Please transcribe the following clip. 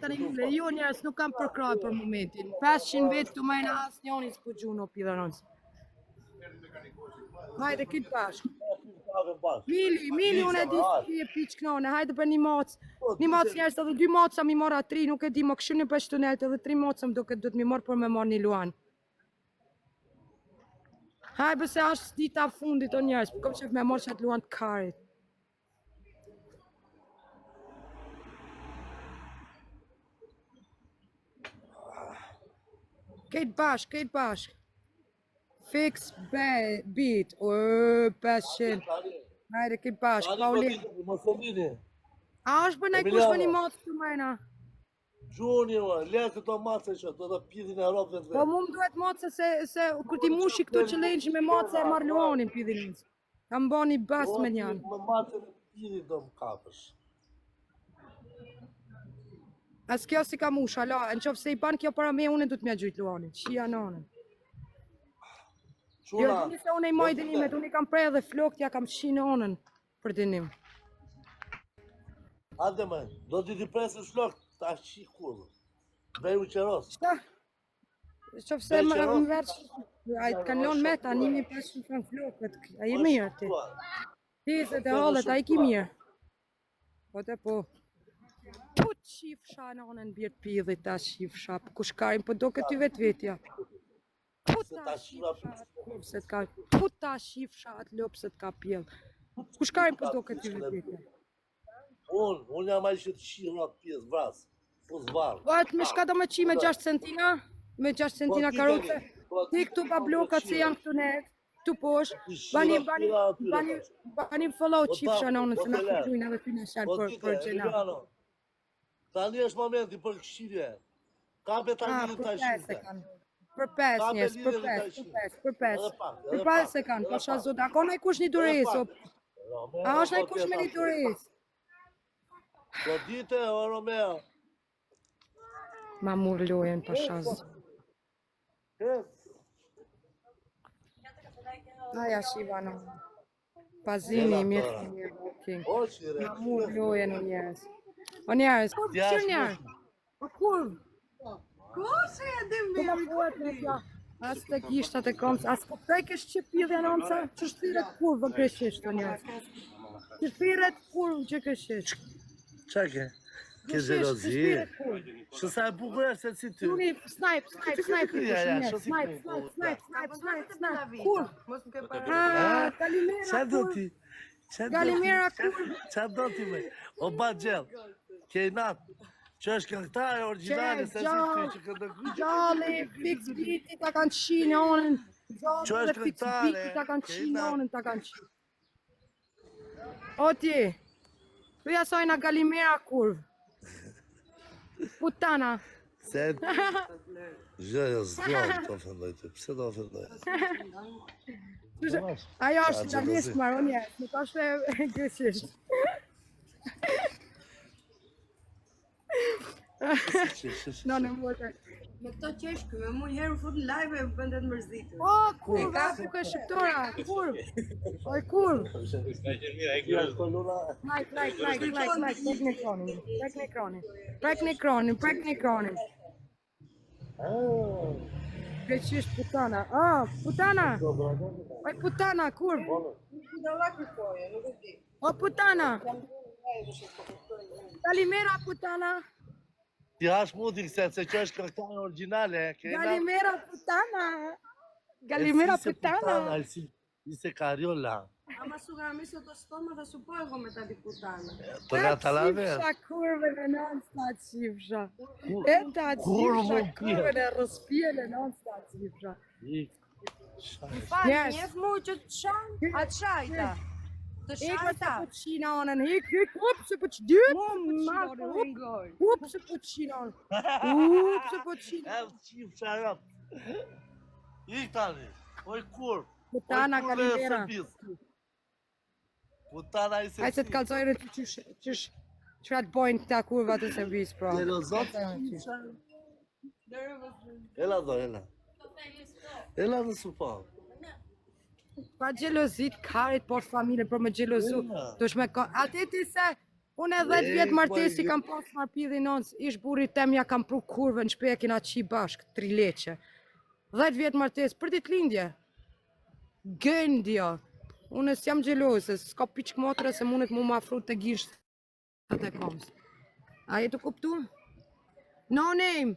tani lule, jo njerës nuk kam përkraj për momentin. 500 vetë të majna asë njoni s'po gjunë o pidhanonës. Hajde, kitë bashkë. Mili, unë e di së ti e piqë knone, hajde për një mocë. Një mocë njerës edhe 2 moca mi mora 3, nuk e di, më këshu një për shtunet edhe 3 moca më do të mi morë për me morë një luan. Hajde bëse ashtë dita fundit o njerës, për kom që me morë që atë luan të karit. Këtë bashk. Fix beat. 500. Hajde, këtë bashk. Paulin. A është për nejkush për një mocë të majna? Gjoni, le këto mace që do të pidhin e ropë të Po mu më duhet mocë se kur ti mushi këto që lejnë që me mocë e marrë luanin pidhin njës. Kam bo një bas me njanë. Më mace në pidhin do më kapësh. As kjo si ka mush, ala, në qofë se i ban kjo para me, unë du të mja gjujtë luanin, qia nonën. Jo, dini se unë i moj dinimet, unë i kam prej edhe flokt, ja kam qi nonën për dinim. Ate me, do t'i presës flokt, ta qi kurë. Bej u qeros. Qëta? Qofë se më verë, a i të kanë lonë meta, 1500 frank flokët, a i mirë ti. Pizet e hallet, a i ki mirë. Po te po. Put qifsha në onën bjerë pidhit ta qifsha, kush karin, po do këtë vetë vetja. Put ta qifsha atë lopset ka pjellë. Kush karin, po do këtë vetë vetja. Unë jam ajë që të qirë atë pjesë, vrasë, fus varë. Po atë me shka do me qi me 6 centina, me 6 centina karoce, ti këtu pa blokat se janë këtu netë, këtu posh, bani follow qifsha në onën, se në këtujnë edhe ty në shalë për gjena. Tani është momenti për këshirje. Kape tani në të shirë. Për 5 njës, për 5. Për 5 se kanë, po shazot. Ako në i kush një duris, a është në i kush me një duris? Po dite, o Romeo. Ma murë lojen, pa shazot. Aja shiva në. Pazini, mirë, ma murë lojen o njerës. O njerës, qërë njerë? O kurvë? Kose e dhe mirë? As të gishtat e komës, as po prejkesh që pidhja në onësa, që shtiret kurvë kreshisht o njerës. Që shtiret kurvë që kreshisht. Qa ke? Ke zelozi? Shësa e bukur e se si ty? Snipe, kurvë. Kalimera kurvë. Galimera kurvë. Qa do ti me? O ba gjellë, kejnat, që është këngëtare originale se si ty që këtë kujtë. Gjalli, fix beati ta kanë qi në onën. Gjalli dhe fix beati ta kanë qi në onën ta kanë qi. O ti, tu jasojna galimera kurvë. Putana. Se Zhjo, zgjohë të ofendoj ty, pse të ofendoj? Ajo është italisht maronjes, nuk është e gësisht. No, në mëtë. Me këto qeshkë, me mu njëherë fut në live e bëndet mërzitur. O, kurvë, ku e shqiptora, kurvë. Oj, kurvë. Prek në ekronin. Greqisht putana. Putana. Oj, putana, kurvë. O, putana. Kalimera, putana. Ti hash mundi këse që është këngëtare originale. Galimera, putana. Ise kariola. Ama su gramisi të stoma dhe su po e go me tali putana. Të nga talave? Qifsha kurve në non-sta qifsha. E ta qifsha kurve në rëspjele non-sta qifsha. Njef mu që të shanë, atë shajta. Të shajta. Hik se po qina onën, hik, up se po qdyt. Up se po qina onën. E qifsha rëpë. Ik tani, oj kur. Putana kalimera. Putana i se... Hajtë se të kalzojnë të qëra të bojnë këta kurva të servis, pra. Ela do, ela. Ela në supon. Pa gjelozit karit, por familje, por me gjelozu. Dush me... Ati ti se Unë e 10 vjetë martesi kam pas marpidhi nënës, ish burit tem ja kam pru kurve në shpekin atë qi bashk, 3 leqe. 10 vjetë martesi, për ditë lindje. Gëndja. Unë s'jam gjelose, s'ka piqë motre se mundet mu ma afru të gisht të komës. A jetu kuptu? Nonem,